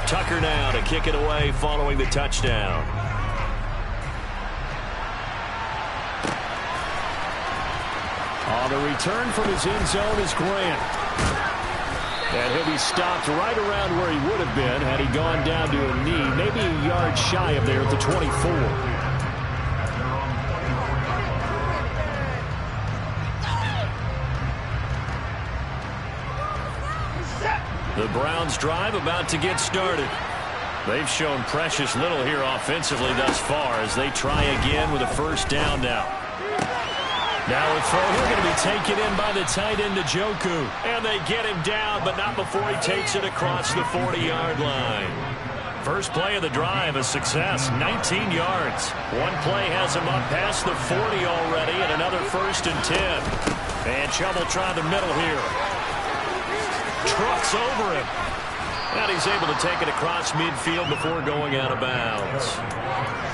Tucker now to kick it away following the touchdown. On the return from his end zone is Grant. And he'll be stopped right around where he would have been had he gone down to a knee, maybe a yard shy of there at the 24. The Browns drive about to get started. They've shown precious little here offensively thus far as they try again with a first down now. Now a throw here going to be taken in by the tight end Njoku. And they get him down, but not before he takes it across the 40-yard line. First play of the drive, a success, 19 yards. One play has him up past the 40 already, and another 1st and 10. And Chubb will try the middle here. Trucks over him. And he's able to take it across midfield before going out of bounds.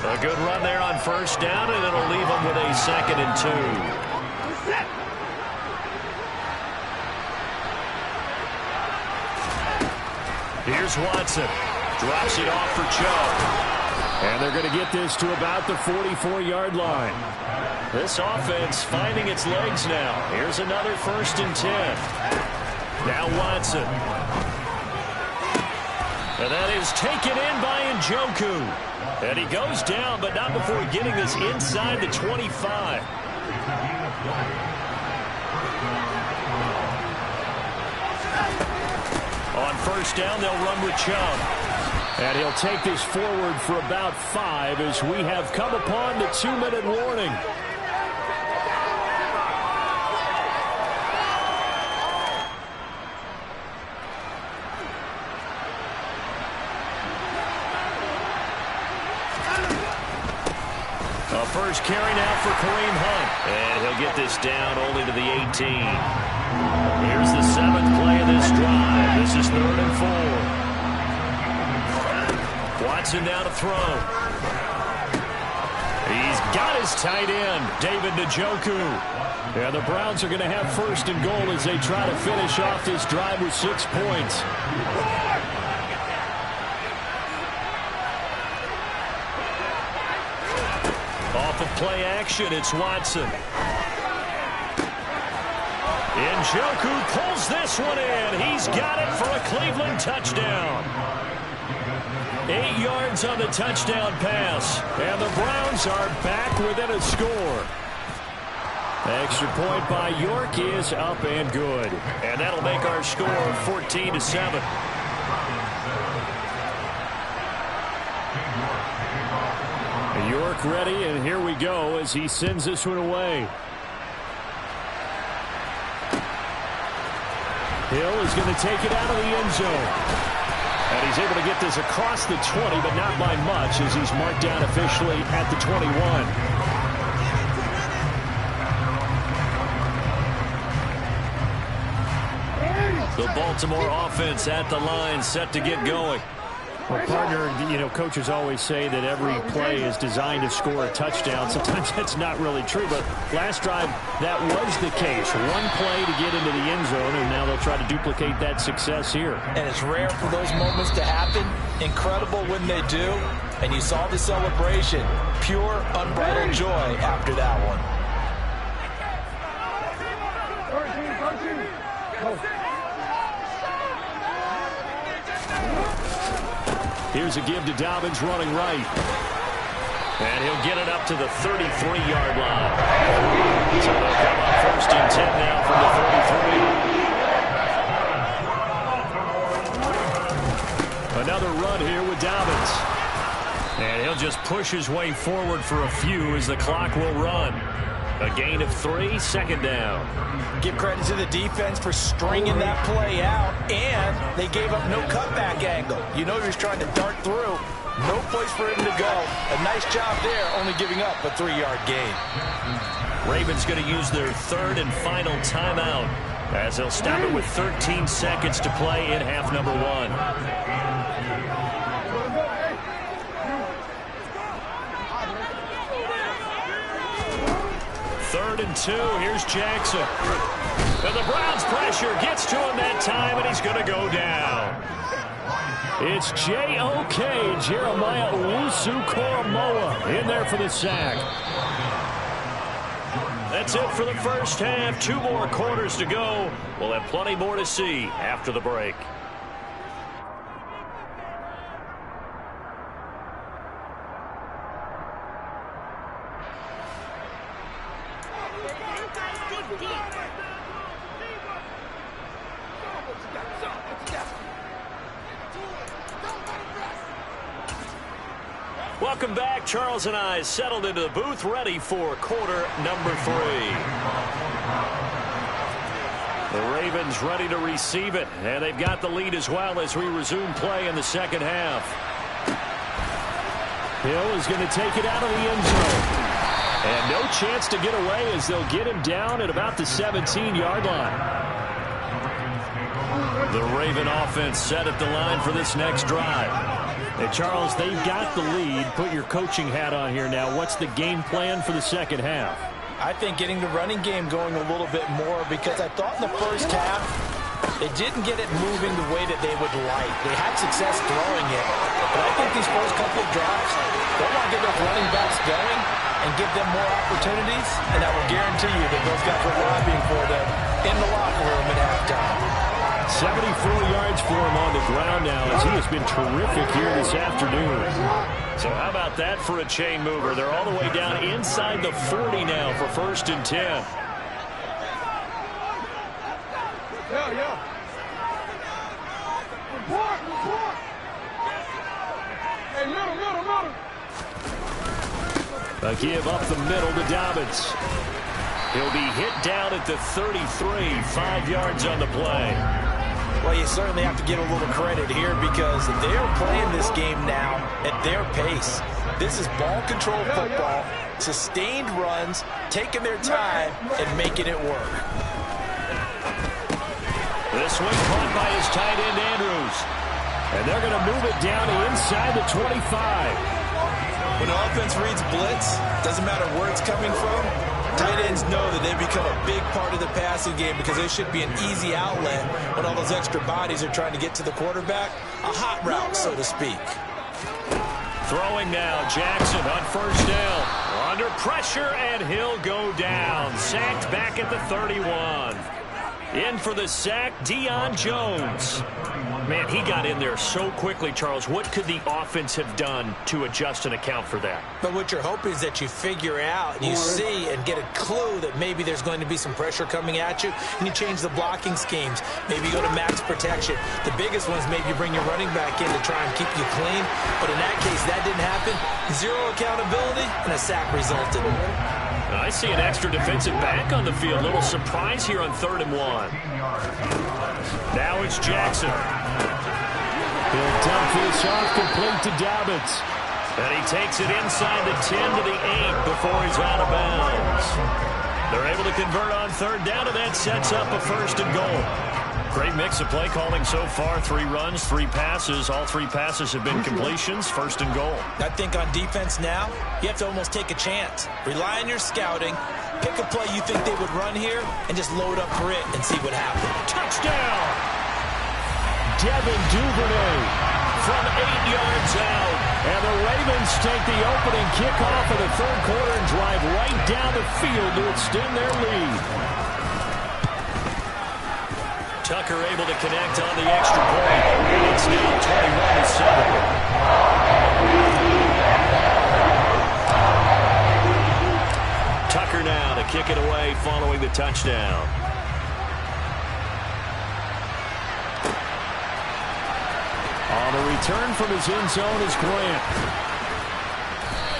A good run there on first down, and it'll leave him with a 2nd and 2. Here's Watson. Drops it off for Chubb. And they're going to get this to about the 44-yard line. This offense finding its legs now. Here's another 1st and 10. Now Watson. And that is taken in by Njoku. And he goes down, but not before getting this inside the 25. On first down, they'll run with Chubb. And he'll take this forward for about 5 as we have come upon the 2-minute warning. First carry now for Kareem Hunt. And he'll get this down only to the 18. Here's the 7th play of this drive. This is 3rd and 4. Watson now to throw. He's got his tight end, David Njoku. And the Browns are going to have 1st and goal as they try to finish off this drive with 6 points. Off of play action, it's Watson. Njoku pulls this one in. He's got it for a Cleveland touchdown. 8 yards on the touchdown pass. And the Browns are back within a score. Extra point by York is up and good. And that'll make our score 14-7. York ready, and here we go as he sends this one away. Hill is going to take it out of the end zone. And he's able to get this across the 20, but not by much as he's marked down officially at the 21. The Baltimore offense at the line, set to get going. Well, partner, coaches always say that every play is designed to score a touchdown. Sometimes that's not really true, but last drive, that was the case. One play to get into the end zone, and now they'll try to duplicate that success here. And it's rare for those moments to happen. Incredible when they do. And you saw the celebration. Pure, unbridled joy after that one. Here's a give to Dobbins running right. And he'll get it up to the 33-yard line. So they'll come up 1st and 10 now from the 33. Another run here with Dobbins. And he'll just push his way forward for a few as the clock will run. A gain of 3, 2nd down. Give credit to the defense for stringing that play out, and they gave up no cutback angle. You know he was trying to dart through. No place for him to go. A nice job there, only giving up a 3-yard gain. Ravens going to use their 3rd and final timeout as they'll stop it with 13 seconds to play in half number 1. 3rd and 2. Here's Jackson. And the Browns pressure gets to him that time, and he's going to go down. It's J.O.K. Jeremiah Owusu-Koramoah in there for the sack. That's it for the first half. 2 more quarters to go. We'll have plenty more to see after the break. Welcome back. Charles and I settled into the booth, ready for quarter number 3. The Ravens ready to receive it, and they've got the lead as well as we resume play in the second half. Hill is going to take it out of the end zone. And no chance to get away as they'll get him down at about the 17-yard line. The Raven offense set at the line for this next drive. Hey, Charles, they've got the lead. Put your coaching hat on here now. What's the game plan for the second half? I think getting the running game going a little bit more, because I thought in the first half they didn't get it moving the way that they would like. They had success throwing it, but I think these first couple of drives, they want to get those running backs going and give them more opportunities, and I will guarantee you that those guys are lobbying for them in the locker room at halftime. 74 yards for him on the ground now as he has been terrific here this afternoon. So how about that for a chain mover? They're all the way down inside the 40 now for 1st and 10. Yeah. Report. Hey, middle. A give up the middle to Dobbins. He'll be hit down at the 33, 5 yards on the play. Well, you certainly have to give a little credit here because they're playing this game now at their pace. This is ball control football, sustained runs, taking their time, and making it work. This one caught by his tight end, Andrews. And they're going to move it down to inside the 25. When the offense reads blitz, doesn't matter where it's coming from, tight ends know that they become a big part of the passing game because they should be an easy outlet when all those extra bodies are trying to get to the quarterback. A hot route, so to speak. Throwing now, Jackson on 1st down. Under pressure, and he'll go down. Sacked back at the 31. In for the sack, Deion Jones. Man, he got in there so quickly, Charles. What could the offense have done to adjust and account for that? But what you're hoping is that you figure out, you see and get a clue that maybe there's going to be some pressure coming at you, and you change the blocking schemes. Maybe you go to max protection. The biggest ones, maybe you bring your running back in to try and keep you clean. But in that case, that didn't happen. Zero accountability, and a sack resulted. I see an extra defensive back on the field. Little surprise here on 3rd and 1. Now it's Jackson. He'll dump this off complete to Dobbins. And he takes it inside the 10 to the 8 before he's out of bounds. They're able to convert on 3rd down, and that sets up a 1st and goal. Great mix of play calling so far. 3 runs, 3 passes. All 3 passes have been completions. 1st and goal. I think on defense now, you have to almost take a chance. Rely on your scouting. Pick a play you think they would run here and just load up for it and see what happens. Touchdown! Devin Duvernay from 8 yards out. And the Ravens take the opening kickoff of the 3rd quarter and drive right down the field to extend their lead. Tucker able to connect on the extra point. It's now 21-7. Tucker now to kick it away following the touchdown. On the return from his end zone is Grant.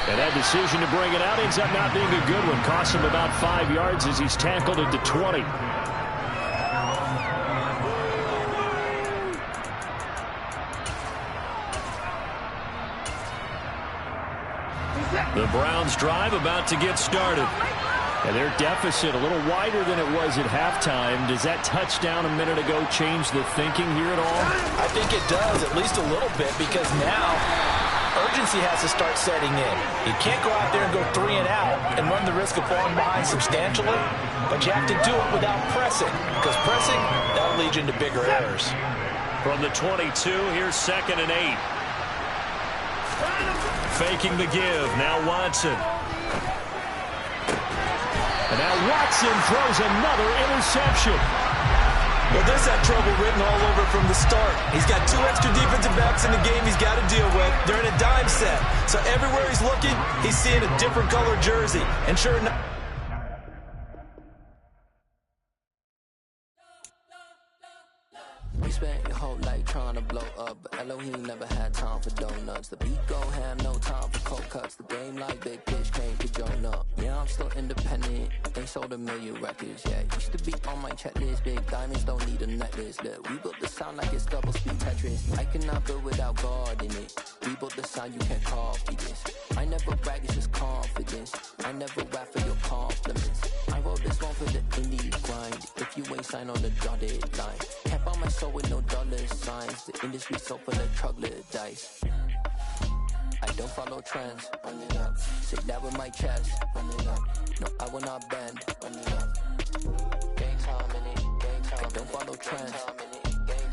And that decision to bring it out ends up not being a good one. Costs him about 5 yards as he's tackled at the 20. The Browns drive about to get started. And their deficit a little wider than it was at halftime. Does that touchdown a minute ago change the thinking here at all? I think it does, at least a little bit, because now urgency has to start setting in. You can't go out there and go 3 and out and run the risk of falling behind substantially, but you have to do it without pressing, because pressing, that'll lead you into bigger errors. From the 22, here's 2nd and 8. Faking the give. Now Watson. And now Watson throws another interception. Well, this had trouble written all over from the start. He's got 2 extra defensive backs in the game he's got to deal with. They're in a dime set. So everywhere he's looking, he's seeing a different color jersey. And sure enough, you spent your whole life trying to blow up, but Elohim never had time for donuts. The beat go ham, no time for cold cuts. The game like big bitch came to join up. Yeah, I'm still independent. They sold 1 million records, yeah. Used to be on my checklist. Big diamonds don't need a necklace. Look, we built the sound like it's double speed Tetris. I cannot build without God in it. We built the sound you can't copy this. I never brag, it's just confidence. I never rap for your compliments. I wrote this one for the indie grind. If you ain't signed on the dotted line, kept on my soul with no dollar signs. The industry so full of troglodytes. I don't follow trends. Run it up. Say that with my chest. Run it up. No, I will not bend. Run it up. Game time in it. Game time. I don't follow trends.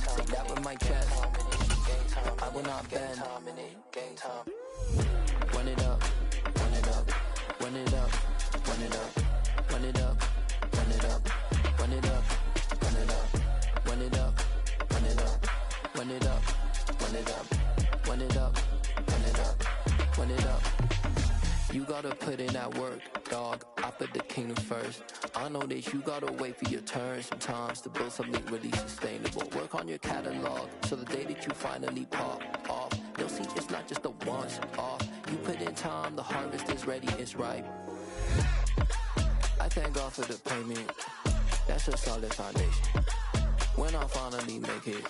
Say that with my chest. I will not bend. Game time. Run it up. Run it up. Run it up. Run it up. Run it up. Run it up. Run it up. Run it up. Run it up. Run it up. Run it up. Run it up. Run it up. Run it up. Run it up. You gotta put in that work, dog. I put the kingdom first. I know that you gotta wait for your turn sometimes to build something really sustainable. Work on your catalog, so the day that you finally pop off, you'll see it's not just a once off. You put in time, the harvest is ready, it's ripe. I thank God for the payment. That's a solid foundation. When I finally make it,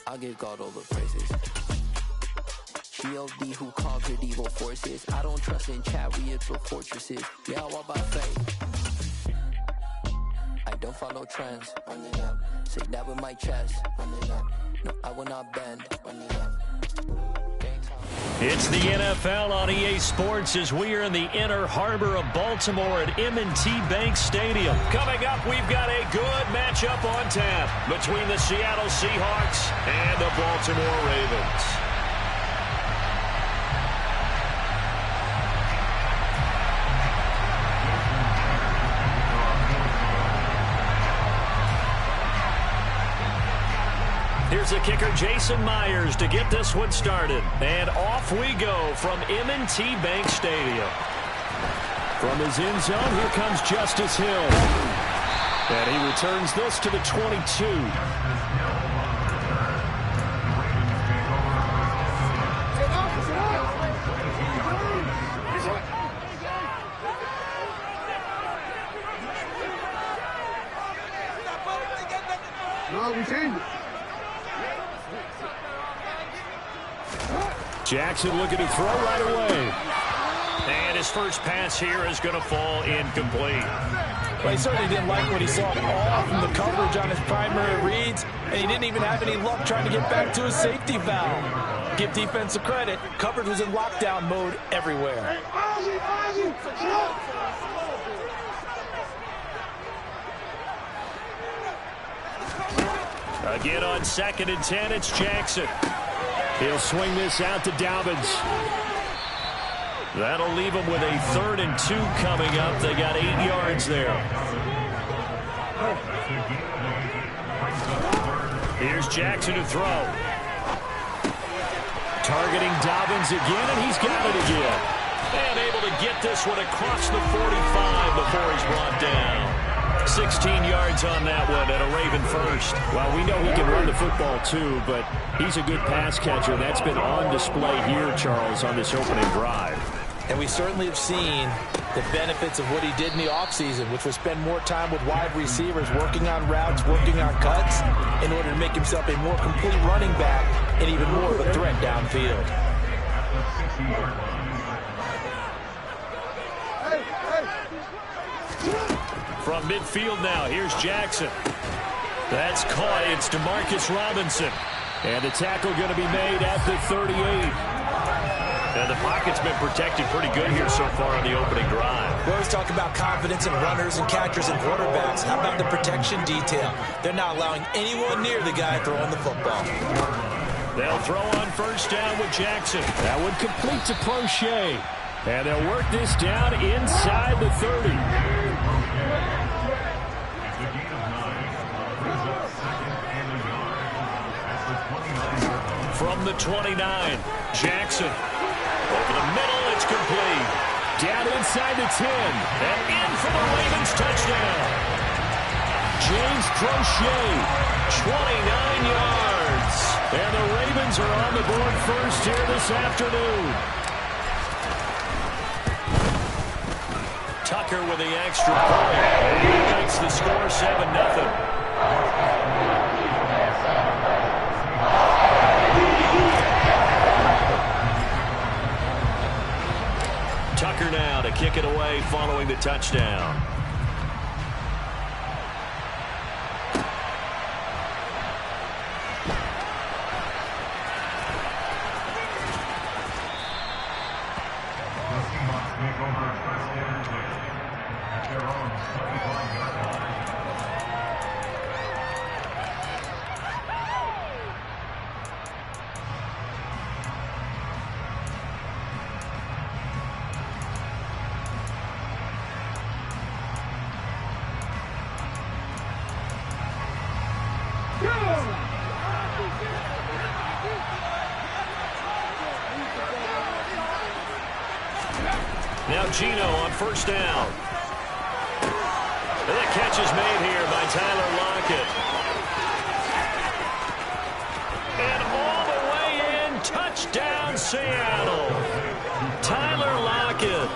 I give God all the praises. G.O.D. who conquered evil forces. I don't trust in chariots or fortresses. Yeah, I walk by faith. I don't follow trends. Run it up. Say that with my chest. Run it up. No, I will not bend. Run it up. It's the NFL on EA Sports as we are in the inner harbor of Baltimore at M&T Bank Stadium. Coming up, we've got a good matchup on tap between the Seattle Seahawks and the Baltimore Ravens. Here's the kicker, Jason Myers, to get this one started. And off we go from M&T Bank Stadium. From his end zone, here comes Justice Hill. And he returns this to the 22. Jackson looking to throw right away. And his first pass here is going to fall incomplete. Well, he certainly didn't like what he saw all from the coverage on his primary reads, and he didn't even have any luck trying to get back to his safety valve. Give defense a credit. Coverage was in lockdown mode everywhere. Again on 2nd and 10, it's Jackson. He'll swing this out to Dobbins. That'll leave him with a 3rd and 2 coming up. They got 8 yards there. Here's Jackson to throw. Targeting Dobbins again, and he's got it again. And able to get this one across the 45 before he's brought down. 16 yards on that one and a Raven first. Well, we know he can run the football too, but he's a good pass catcher. That's been on display here, Charles, on this opening drive. And we certainly have seen the benefits of what he did in the offseason, which was spend more time with wide receivers, working on routes, working on cuts, in order to make himself a more complete running back and even more of a threat downfield. From midfield now, here's Jackson. That's caught. It's DeMarcus Robinson. And the tackle going to be made at the 38. And the pocket's been protected pretty good here so far on the opening drive. We always talk about confidence in runners and catchers and quarterbacks. How about the protection detail? They're not allowing anyone near the guy throwing the football. They'll throw on first down with Jackson. That would complete to Crochet. And they'll work this down inside the 30. From the 29, Jackson. Over the middle, it's complete. Down inside the 10. And in for the Ravens touchdown. James Crochet, 29 yards. And the Ravens are on the board first here this afternoon. Tucker with the extra point. And he makes the score 7-0. Tucker now to kick it away following the touchdown. Now Gino on first down. And the catch is made here by Tyler Lockett. And all the way in, touchdown Seattle. Tyler Lockett,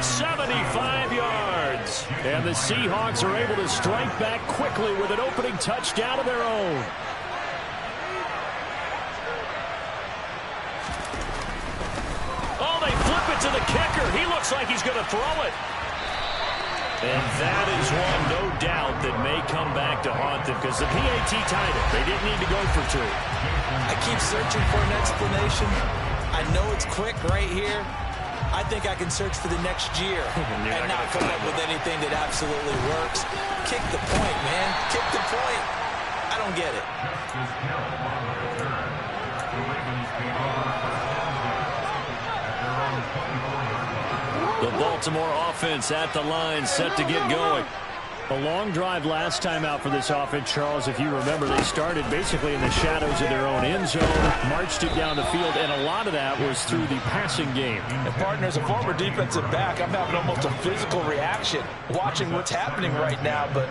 75 yards. And the Seahawks are able to strike back quickly with an opening touchdown of their own. To the kicker. He looks like he's going to throw it. And that is one, no doubt, that may come back to haunt them because the PAT tied it. They didn't need to go for two. I keep searching for an explanation. I know it's quick right here. I think I can search for the next year and not come up with anything that absolutely works. Kick the point, man. Kick the point. I don't get it. The Baltimore offense at the line, set to get going. A long drive last time out for this offense, Charles. If you remember, they started basically in the shadows of their own end zone, marched it down the field, and a lot of that was through the passing game. And partner, as a former defensive back, I'm having almost a physical reaction watching what's happening right now. But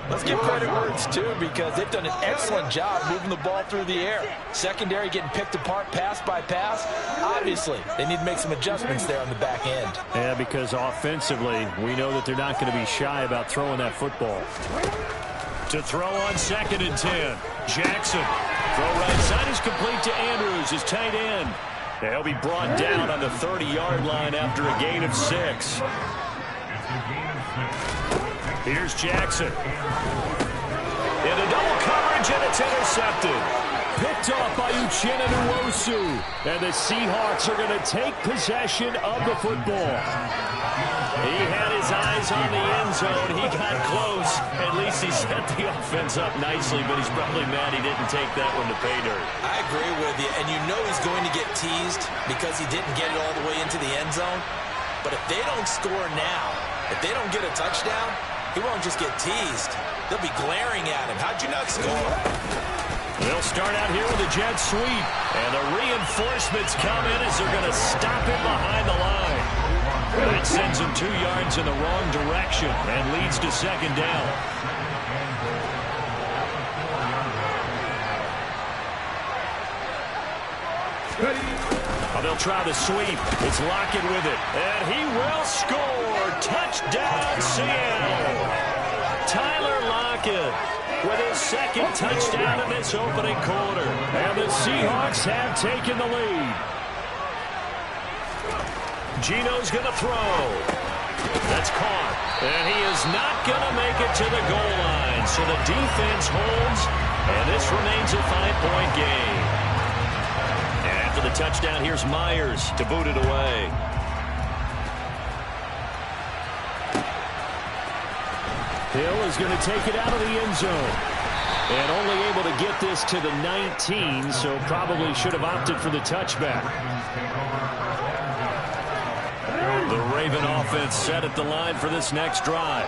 let's give credit where it's due because they've done an excellent job moving the ball through the air. Secondary getting picked apart pass by pass. Obviously, they need to make some adjustments there on the back end. Yeah, because offensively, we know that they're not going to be shy about throwing that football. To throw on 2nd and 10. Jackson. Throw right side is complete to Andrews, his tight end. He'll be brought down on the 30-yard line after a gain of 6. Here's Jackson. Into double coverage, and it's intercepted. Picked off by Uchenna Nwosu. And the Seahawks are going to take possession of the football. He had his eyes on the end zone. He got close. At least he set the offense up nicely, but he's probably mad he didn't take that one to pay dirt. I agree with you, and you know he's going to get teased because he didn't get it all the way into the end zone. But if they don't score now, if they don't get a touchdown, he won't just get teased. They'll be glaring at him. How'd you not score? They'll start out here with a jet sweep. And the reinforcements come in as they're going to stop him behind the line. That sends him 2 yards in the wrong direction and leads to 2nd down. Oh, they'll try the sweep. It's Lockett with it. And he will score. Touchdown, Seattle. Tyler Lockett with his 2nd touchdown in this opening quarter. And the Seahawks have taken the lead. Gino's going to throw. That's caught. And he is not going to make it to the goal line. So the defense holds, and this remains a 5-point game. And after the touchdown. Here's Myers to boot it away. Hill is going to take it out of the end zone. And only able to get this to the 19, so probably should have opted for the touchback. The Raven offense set at the line for this next drive.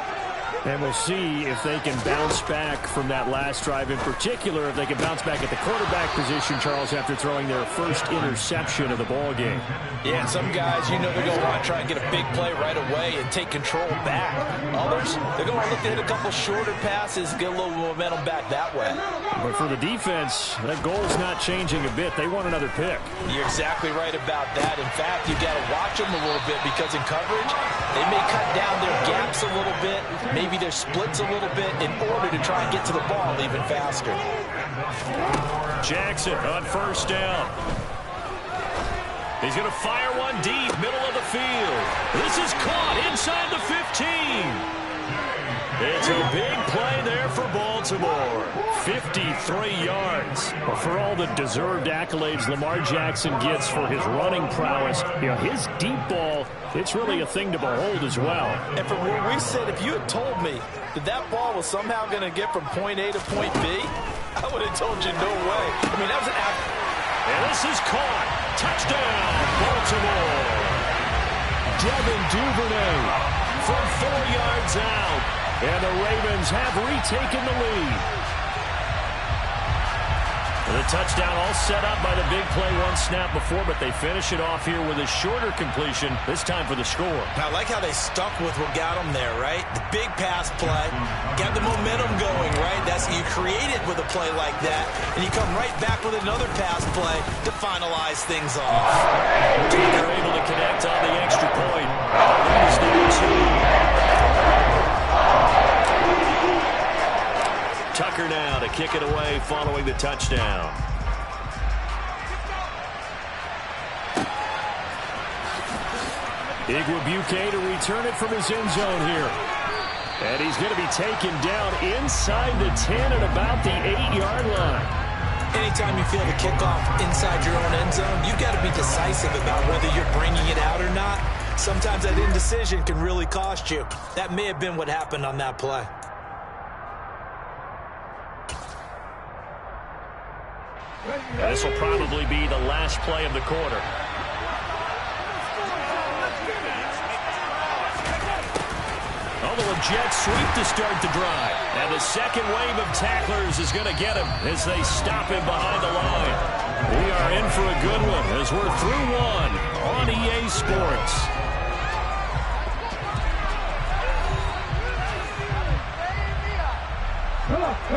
And we'll see if they can bounce back from that last drive, in particular if they can bounce back at the quarterback position, Charles, after throwing their first interception of the ball game. Yeah, some guys, you know, they're going to want to try and get a big play right away and take control back. Others, they're going to look to hit a couple shorter passes, get a little momentum back that way. But for the defense, that goal's not changing a bit. They want another pick. You're exactly right about that. In fact, you got to watch them a little bit because in coverage, they may cut down their gaps a little bit, maybe their splits a little bit in order to try and get to the ball even faster. Jackson on first down. He's going to fire one deep, middle of the field. This is caught inside the 15. It's a big play there for Baltimore. 53 yards. Well, for all the deserved accolades Lamar Jackson gets for his running prowess, you know, his deep ball, it's really a thing to behold as well. And from where we sit, if you had told me that that ball was somehow going to get from point A to point B, I would have told you no way. I mean, that was an and this is caught. Touchdown, Baltimore. Devin Duvernay from 4 yards out. And the Ravens have retaken the lead. The touchdown all set up by the big play one snap before, but they finish it off here with a shorter completion, this time for the score. I like how they stuck with what got them there, right? The big pass play, got the momentum going, right? That's you create it with a play like that, and you come right back with another pass play to finalize things off. They're able to connect on the extra point. Ravens down 2. Tucker now to kick it away following the touchdown. Igwebuike to return it from his end zone here. And he's going to be taken down inside the 10 at about the 8-yard line. Anytime you feel the kickoff inside your own end zone, you've got to be decisive about whether you're bringing it out or not. Sometimes that indecision can really cost you. That may have been what happened on that play. This will probably be the last play of the quarter. Although a jet sweep to start the drive. And the second wave of tacklers is going to get him as they stop him behind the line. We are in for a good one as we're through one on EA Sports.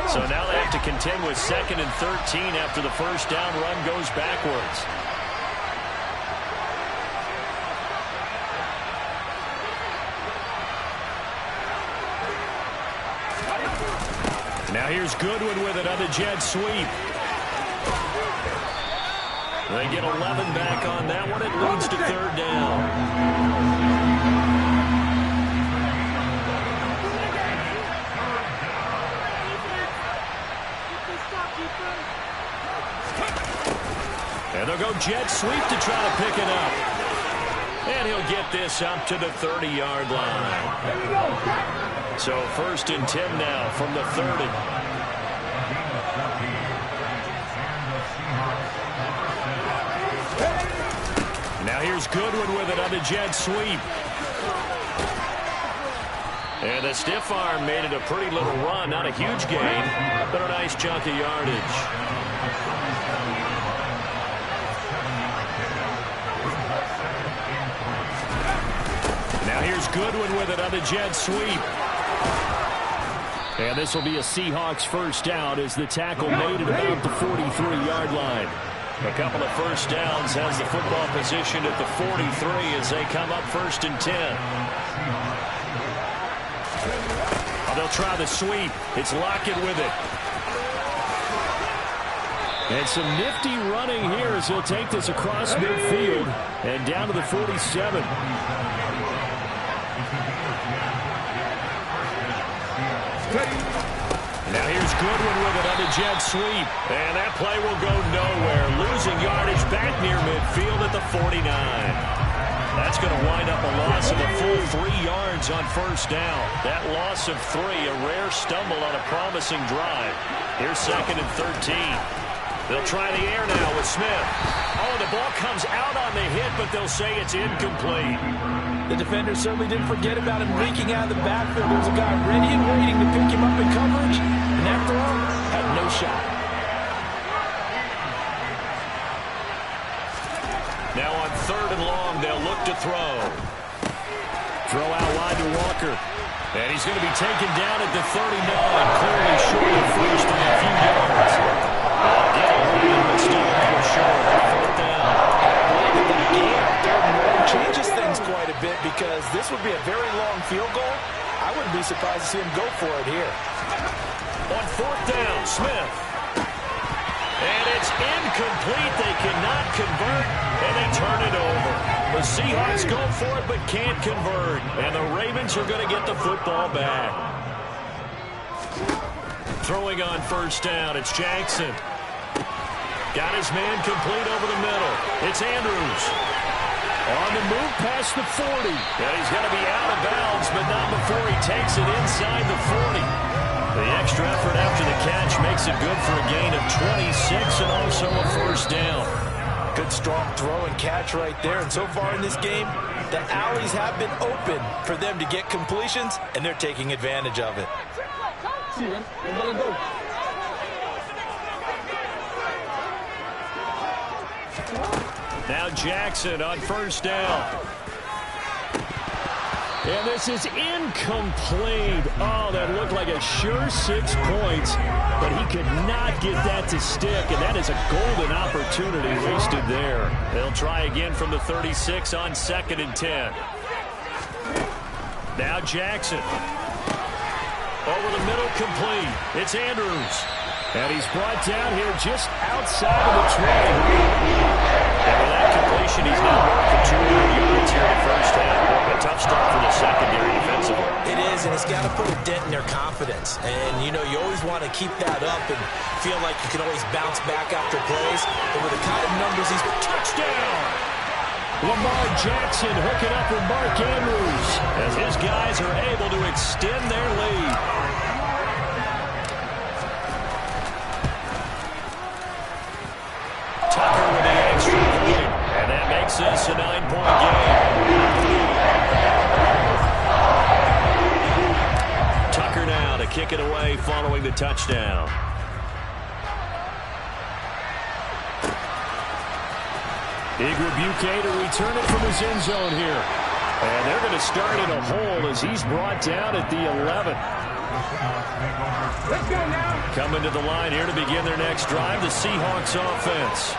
So now they have to contend with 2nd and 13 after the first down run goes backwards. Now here's Goodwin with it on the jet sweep. They get 11 back on that one. It leads to 3rd down. And they'll go jet sweep to try to pick it up. And he'll get this up to the 30-yard line. So 1st and 10 now from the 30. Now here's Goodwin with it on the jet sweep. And the stiff arm made it a pretty little run. Not a huge gain, but a nice chunk of yardage. Now here's Goodwin with it on the jet sweep. And this will be a Seahawks first down as the tackle made at about the 43-yard line. A couple of first downs has the football positioned at the 43 as they come up 1st and 10. Oh, they'll try the sweep. It's Lockett with it. And some nifty running here as he'll take this across midfield and down to the 47. Now here's Goodwin with it on the jet sweep. And that play will go nowhere. Losing yardage back near midfield at the 49. That's going to wind up a loss of a full 3 yards on first down. That loss of 3, a rare stumble on a promising drive. Here's 2nd and 13. They'll try the air now with Smith. Oh, the ball comes out on the hit, but they'll say it's incomplete. The defender certainly didn't forget about him leaking out of the backfield. There was a guy ready and waiting to pick him up in coverage, and that throw had no shot. Now on 3rd and long, they'll look to throw. Throw out wide to Walker. And he's going to be taken down at the 39, clearly short of first by a few yards. Again, but still short. 4th down. That game, 3rd and long, changes things quite a bit because this would be a very long field goal. I wouldn't be surprised to see him go for it here. On 4th down, Smith. And it's incomplete. They cannot convert, and they turn it over. The Seahawks go for it, but can't convert. And the Ravens are going to get the football back. Throwing on 1st down, it's Jackson. Got his man complete over the middle. It's Andrews. On the move past the 40. And he's going to be out of bounds, but not before he takes it inside the 40. The extra effort after the catch makes it good for a gain of 26 and also a 1st down. Good strong throw and catch right there. And so far in this game, the alleys have been open for them to get completions, and they're taking advantage of it. Now Jackson on 1st down. And this is incomplete. Oh, that looked like a sure 6 points, but he could not get that to stick, and that is a golden opportunity wasted there. They'll try again from the 36 on 2nd and 10. Now Jackson. Over the middle, complete. It's Andrews. And he's brought down here just outside of the 20. And with that completion, he's now marked for 2 yards here in the first half. A tough start for the secondary defensively. It is, and it's got to put a dent in their confidence. And, you know, you always want to keep that up and feel like you can always bounce back after plays. But with the kind of numbers he's... Touchdown! Lamar Jackson hooking up with Mark Andrews as his guys are able to extend their lead. Tucker with the extra point, and that makes this a 9-point game. Tucker now to kick it away following the touchdown. Igwebuike to return it from his end zone here. And they're going to start in a hole as he's brought down at the 11. Let's go now. Coming to the line here to begin their next drive, the Seahawks offense.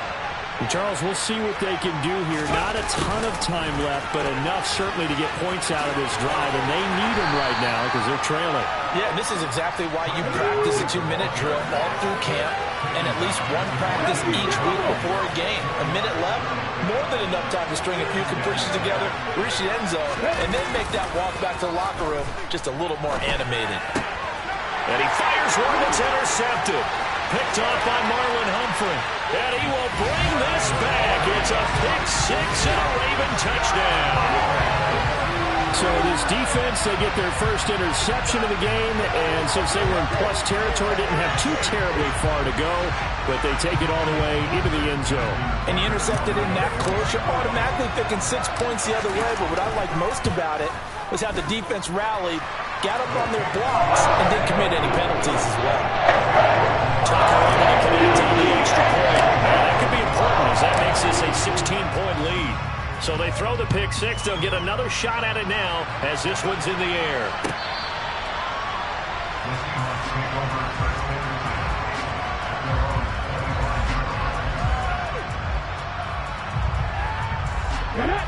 And Charles, we'll see what they can do here. Not a ton of time left, but enough certainly to get points out of this drive, and they need them right now because they're trailing. Yeah, this is exactly why you practice a 2-minute drill all through camp and at least one practice each week before a game. A minute left, more than enough time to string a few completions together, reach the end zone, and then make that walk back to the locker room just a little more animated. And he fires one that's intercepted. Picked off by Marlon Humphrey. And he will bring this back. It's a pick 6 and a Raven touchdown. So this defense, they get their first interception of the game. And since they were in plus territory, didn't have too terribly far to go. But they take it all the way into the end zone. And you intercepted in that close, you're automatically picking 6 points the other way. But what I like most about it was how the defense rallied, got up on their blocks, and didn't commit any penalties as well. Tucker able to connect on the extra point. And that could be important as that makes this a 16-point lead. So they throw the pick 6. They'll get another shot at it now as this one's in the air.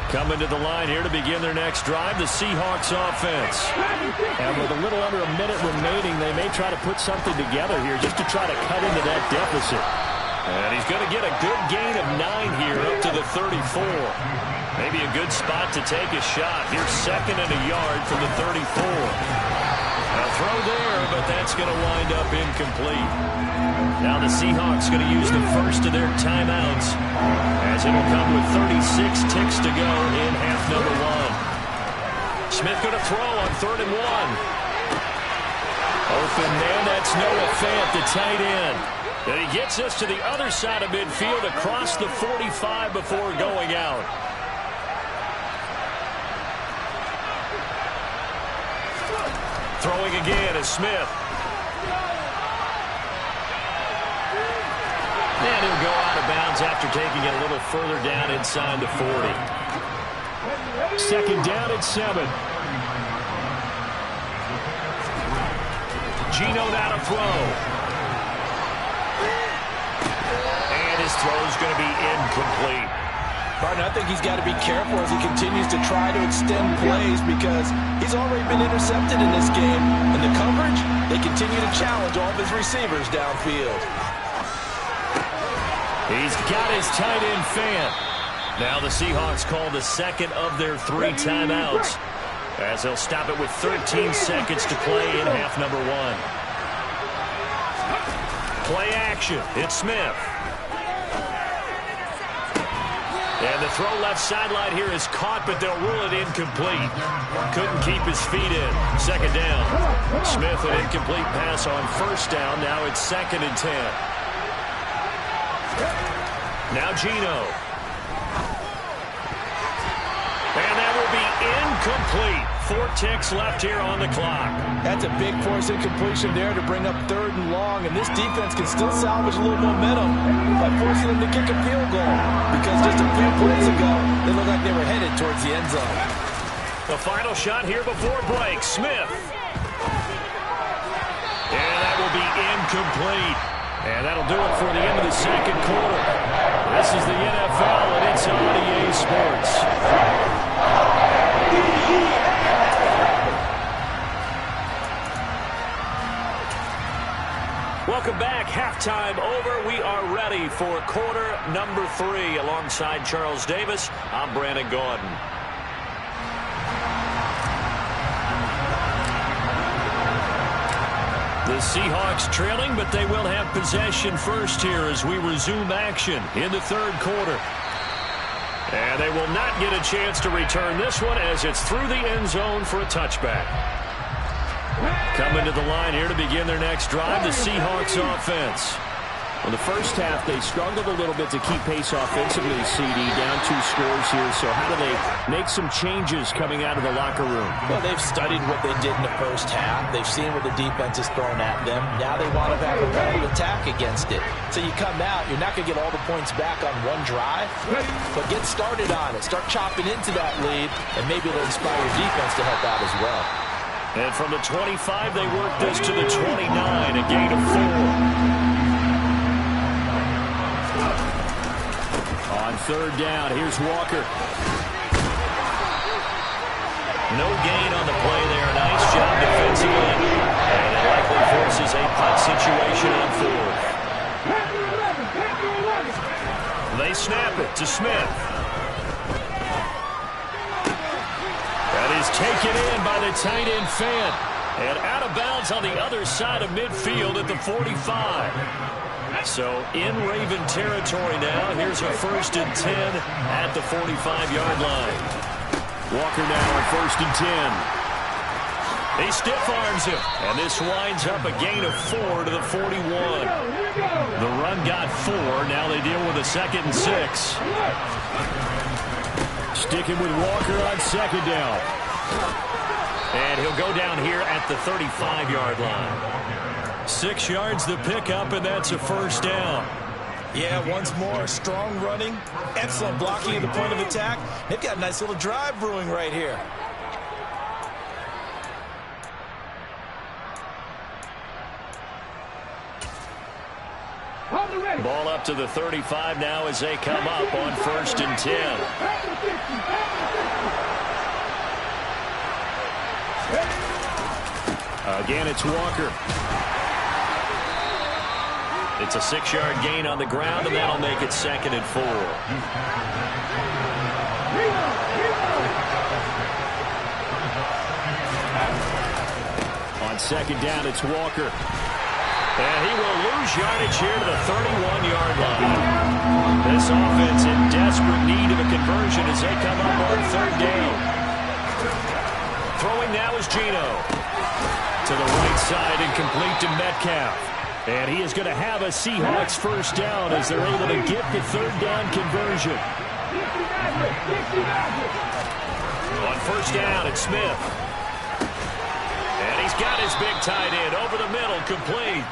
Coming to the line here to begin their next drive, the Seahawks offense. And with a little under a minute remaining, they may try to put something together here just to try to cut into that deficit. And he's going to get a good gain of 9 here up to the 34. Maybe a good spot to take a shot. Here's 2nd and a yard from the 34. Now throw there, but that's going to wind up incomplete. Now the Seahawks going to use the first of their timeouts, as it'll come with 36 ticks to go in half number one. Smith going to throw on 3rd and 1. Open man, that's Noah Fant, the tight end. And he gets us to the other side of midfield across the 45 before going out. Throwing again is Smith. And he'll go out of bounds after taking it a little further down inside the 40. 2nd down and 7. Geno now to throw. And his throw is going to be incomplete. Martin, I think he's got to be careful as he continues to try to extend plays because he's already been intercepted in this game. And the coverage, they continue to challenge all of his receivers downfield. He's got his tight end Fant. Now the Seahawks call the second of their 3 timeouts, as they'll stop it with 13 seconds to play in half number 1. Play action. It's Smith. And the throw left sideline here is caught, but they'll rule it incomplete. Couldn't keep his feet in. 2nd down. Smith, an incomplete pass on 1st down. Now it's 2nd and 10. Now Geno. And that will be incomplete. 4 ticks left here on the clock. That's a big force incompletion there to bring up 3rd and long, and this defense can still salvage a little momentum by forcing them to kick a field goal, because just a few plays ago, they looked like they were headed towards the end zone. The final shot here before break. Smith. And that will be incomplete. And that'll do it for the end of the 2nd quarter. This is the NFL, and it's on EA Sports. Welcome back. Halftime over. We are ready for quarter number 3. Alongside Charles Davis, I'm Brandon Gaudin. The Seahawks trailing, but they will have possession first here as we resume action in the 3rd quarter. And they will not get a chance to return this one as it's through the end zone for a touchback. Coming to the line here to begin their next drive, the Seahawks offense. In the first half, they struggled a little bit to keep pace offensively, CD, down 2 scores here. So how do they make some changes coming out of the locker room? Well, they've studied what they did in the first half. They've seen what the defense is throwing at them. Now they want to have a rapid attack against it. So you come out, you're not going to get all the points back on one drive, but get started on it. Start chopping into that lead, and maybe it'll inspire your defense to help out as well. And from the 25, they work this to the 29, a gain of 4. On 3rd down, here's Walker. No gain on the play there. Nice job defensively. And it likely forces a punt situation on 4th. They snap it to Smith. That is taken in by the tight end Fant. And out of bounds on the other side of midfield at the 45. So in Raven territory now. Here's a 1st and 10 at the 45-yard line. Walker now on 1st and 10. He stiff arms him. And this winds up a gain of 4 to the 41. The run got 4. Now they deal with a 2nd and 6. Sticking with Walker on 2nd down. And he'll go down here at the 35-yard line. 6 yards the pickup, and that's a 1st down. Yeah, once more, strong running, excellent blocking at the point of attack. They've got a nice little drive brewing right here. Ball up to the 35 now as they come up on 1st and 10. Again, it's Walker. It's a 6-yard gain on the ground, and that'll make it 2nd and 4. On second down, it's Walker. And he will lose yardage here to the 31-yard line. This offense in desperate need of a conversion as they come up on third down. Throwing now is Geno. To the right side and complete to Metcalf. And he is going to have a Seahawks first down as they're able to get the third down conversion. On first down, it's Smith. And he's got his big tight end over the middle, complete.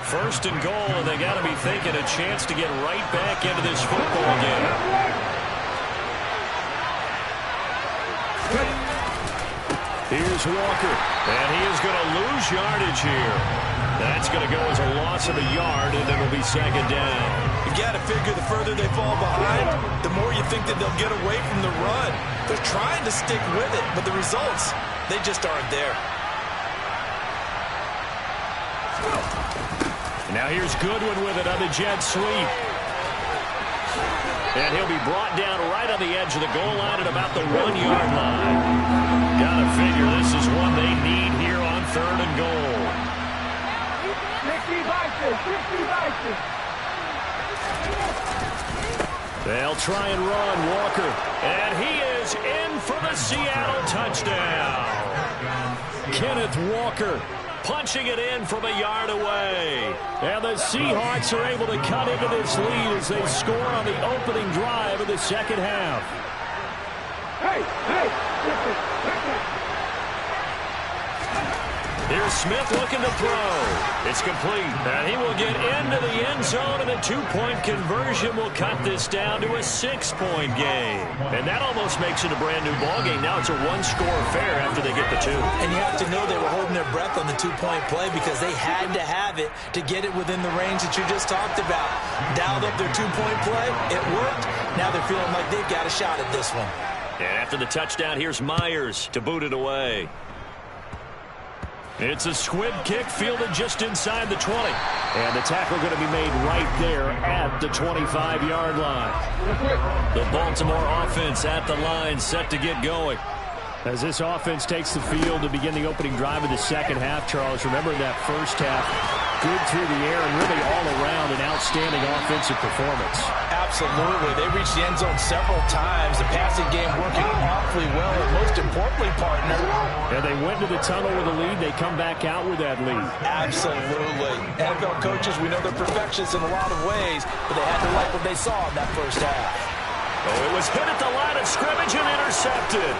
First and goal, and they got to be thinking a chance to get right back into this football game. Here's Walker, and he is going to lose yardage here. That's going to go as a loss of a yard, and it'll be second down. You've got to figure the further they fall behind, the more you think that they'll get away from the run. They're trying to stick with it, but the results, they just aren't there. Now here's Goodwin with it on the jet sweep. And he'll be brought down right on the edge of the goal line at about the 1-yard line. Gotta figure this is one they need here on third and goal. They'll try and run Walker. And he is in for the Seattle touchdown. Kenneth Walker punching it in from a yard away. And the Seahawks are able to cut into this lead as they score on the opening drive of the second half. Here's Smith looking to throw. It's complete. And he will get into the end zone, and a 2-point conversion will cut this down to a 6-point game. And that almost makes it a brand-new ball game. Now it's a one-score affair after they get the 2. And you have to know they were holding their breath on the 2-point play because they had to have it to get it within the range that you just talked about. Dialed up their 2-point play. It worked. Now they're feeling like they've got a shot at this one. And after the touchdown, here's Myers to boot it away. It's a squib kick fielded just inside the 20. And the tackle going to be made right there at the 25-yard line. The Baltimore offense at the line, set to get going. As this offense takes the field to begin the opening drive of the second half, Charles, remember that first half, good through the air and really all around an outstanding offensive performance. Absolutely. They reached the end zone several times. The passing game working awfully well, and most importantly, partner. And they went to the tunnel with a lead. They come back out with that lead. Absolutely. NFL coaches, we know they're perfectionists in a lot of ways, but they had to like what they saw in that first half. Oh, it was hit at the line of scrimmage and intercepted.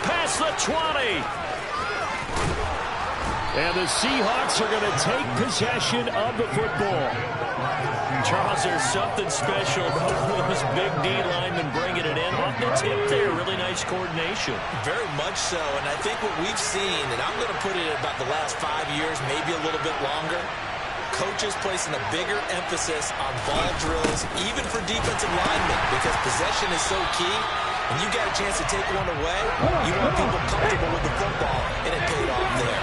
Past the 20. And the Seahawks are going to take possession of the football. Charles, there's something special about this big D lineman bringing it in. Off the tip there, really nice coordination. Very much so, and I think what we've seen, and I'm going to put it at about the last 5 years, maybe a little bit longer, coaches placing a bigger emphasis on ball drills, even for defensive linemen, because possession is so key. And you got a chance to take one away, you want people comfortable with the football, and it paid off there.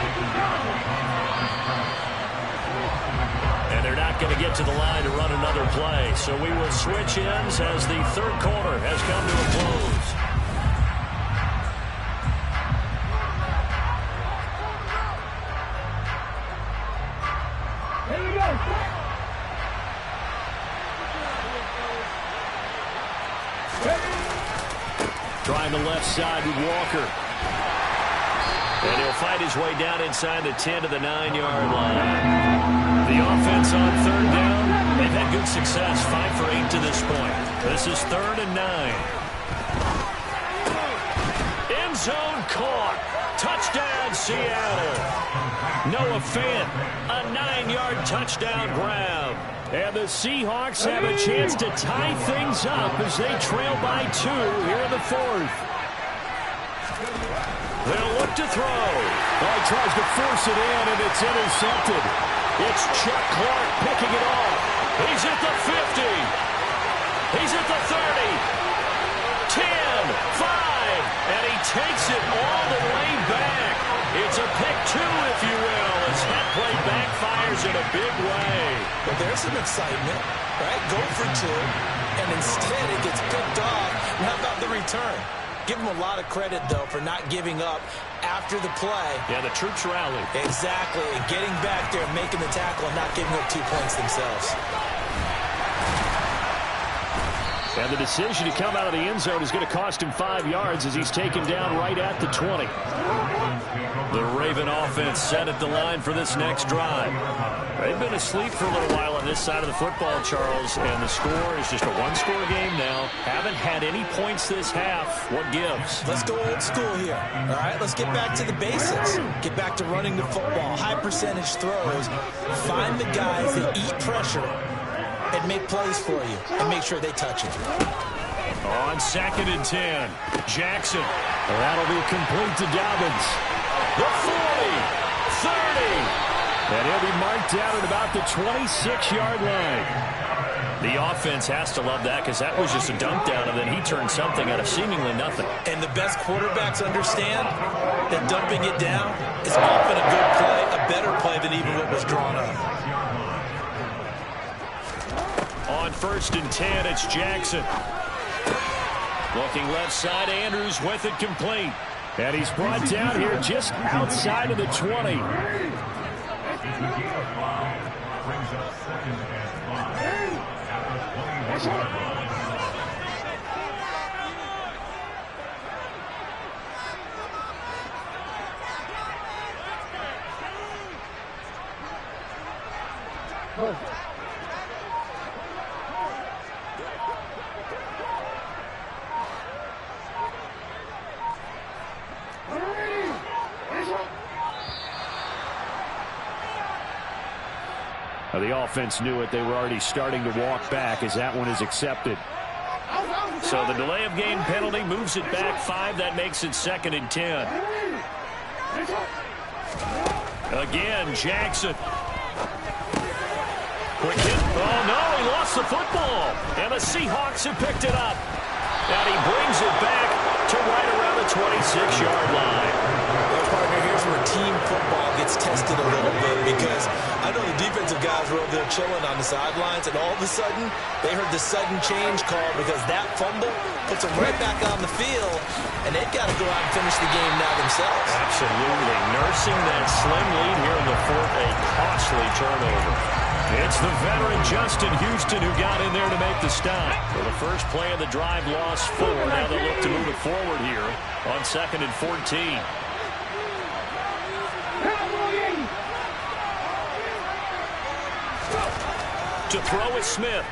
And they're not going to get to the line to run another play. So we will switch ends as the third quarter has come to a close. Here we go. Trying the left side with Walker. And he'll fight his way down inside the 10 to the 9-yard line. The offense on third down, they've had good success, 5 for 8 to this point. This is 3rd and 9. End zone caught. Touchdown, Seattle. Noah Fant, a 9-yard touchdown grab. And the Seahawks have a chance to tie things up as they trail by 2 here in the 4th. They'll look to throw. Oh, he tries to force it in, and it's intercepted. It's Chuck Clark picking it off. He's at the 50. He's at the 30. 10, 5, and he takes it all the way back. It's a pick 2, if you will, as that play backfires in a big way. But there's some excitement, right? Go for 2, and instead it gets picked off. And how about the return? Give them a lot of credit, though, for not giving up after the play. Yeah, the troops rallied. Exactly, and getting back there, making the tackle, and not giving up 2 points themselves. And the decision to come out of the end zone is going to cost him 5 yards as he's taken down right at the 20. The Raven offense set at the line for this next drive. They've been asleep for a little while on this side of the football, Charles, and the score is just a one-score game now. Haven't had any points this half. What gives? Let's go old school here. All right, let's get back to the basics. Get back to running the football, high percentage throws. Find the guys that eat pressure and make plays for you, and make sure they touch it. On 2nd and 10, Jackson. That'll be complete to Dobbins. The 40, 30, and he'll be marked down at about the 26-yard line. The offense has to love that because that was just a dump down, and then he turned something out of seemingly nothing. And the best quarterbacks understand that dumping it down is often a good play, a better play than even what was drawn up. On 1st and 10, it's Jackson. Looking left side, Andrews with it complete. And he's brought down here just outside of the 20. The offense knew it. They were already starting to walk back as that one is accepted. So the delay of game penalty moves it back 5. That makes it 2nd and 10. Again, Jackson. Quick hit. Oh, no, he lost the football. And the Seahawks have picked it up. And he brings it back to right around the 26-yard line. Well, partner, here's where team football gets tested a little bit, because I know the defensive guys were over there chilling on the sidelines, and all of a sudden, they heard the sudden change call because that fumble puts them right back on the field, and they've got to go out and finish the game now themselves. Absolutely. Nursing that slim lead here in the 4th, a costly turnover. It's the veteran Justin Houston who got in there to make the stop. For the first play of the drive, lost 4. Now they'll look to move it forward here on 2nd and 14. To throw is Smith.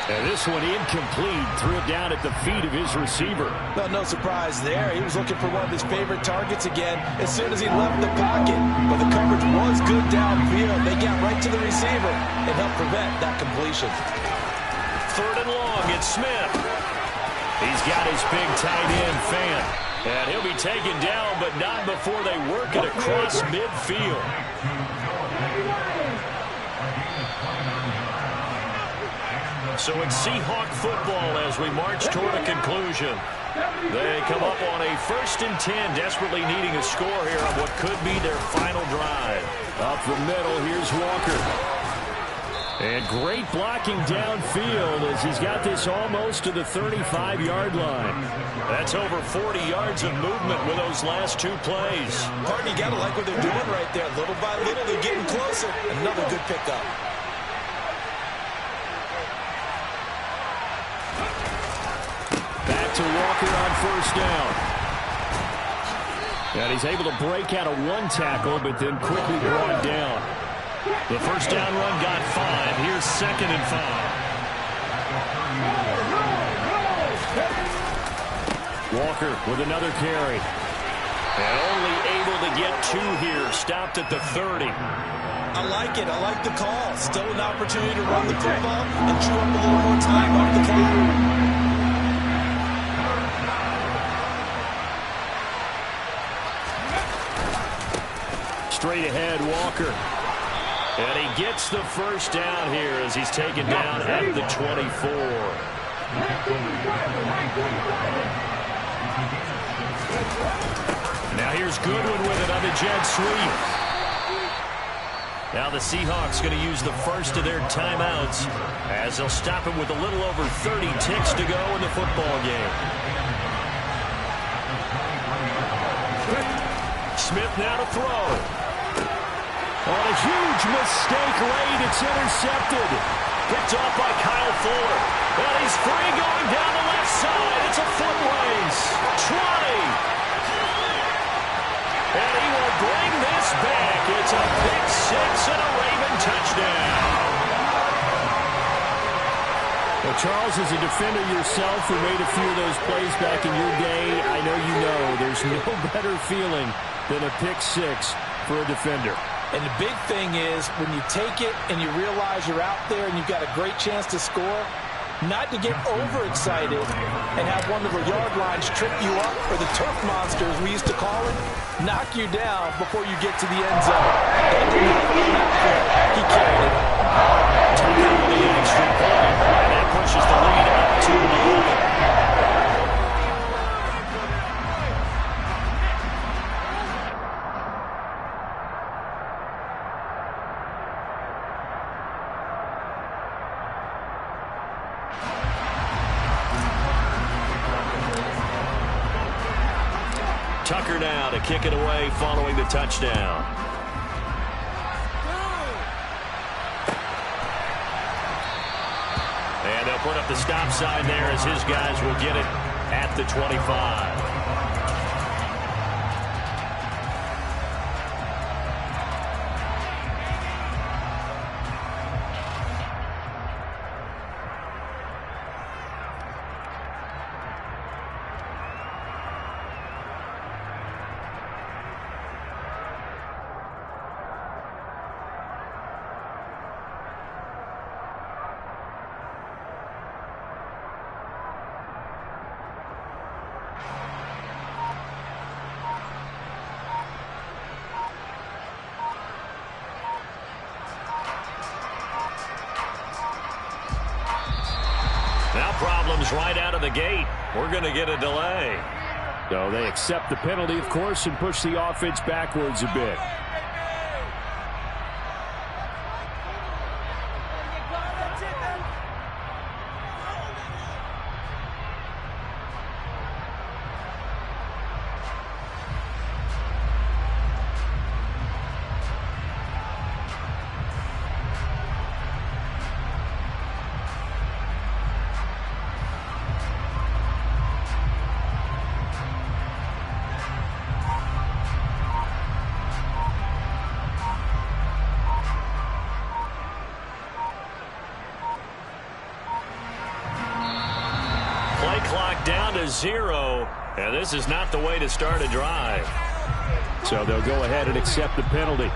And this one incomplete. Threw it down at the feet of his receiver. Well, no surprise there. He was looking for one of his favorite targets again as soon as he left the pocket. But the coverage was good downfield. They got right to the receiver and helped prevent that completion. 3rd and long, it's Smith. He's got his big tight end, Fan. And he'll be taken down, but not before they work it across midfield. So it's Seahawk football as we march toward a conclusion. They come up on a 1st and 10, desperately needing a score here on what could be their final drive. Up the middle, here's Walker. And great blocking downfield as he's got this almost to the 35-yard line. That's over 40 yards of movement with those last 2 plays. Partner, you got to like what they're doing right there. Little by little, they're getting closer. Another good pickup. Back to Walker on 1st down. And he's able to break out of 1 tackle, but then quickly brought down. The 1st down run got 5. Here's 2nd and 5. Walker with another carry. And only able to get 2 here. Stopped at the 30. I like it. I like the call. Still an opportunity to run the football and chew up a little more time off the clock. Straight ahead, Walker. And he gets the 1st down here as he's taken down at the 24. Now here's Goodwin with it on the jet sweep. Now the Seahawks going to use the first of their timeouts as they'll stop him with a little over 30 ticks to go in the football game. Smith now to throw. On a huge mistake late, it's intercepted. Picked off by Kyle Fuller. And he's free going down the left side. It's a foot race. 20. And he will bring this back. It's a pick six and a Raven touchdown. Well, Charles, as a defender yourself who made a few of those plays back in your day, I know you know there's no better feeling than a pick six for a defender. And the big thing is when you take it and you realize you're out there and you've got a great chance to score, not to get overexcited and have one of the yard lines trip you up, or the turf monsters we used to call it, knock you down before you get to the end zone. That did not happen on that play. He carried it all. Tucker with the extra point, and that pushes the lead up to 11. Tucker now to kick it away following the touchdown. And they'll put up the stop sign there as his guys will get it at the 25. Now problems right out of the gate. We're going to get a delay. So they accept the penalty, of course, and push the offense backwards a bit. Play clock down to 0, and this is not the way to start a drive. So they'll go ahead and accept the penalty.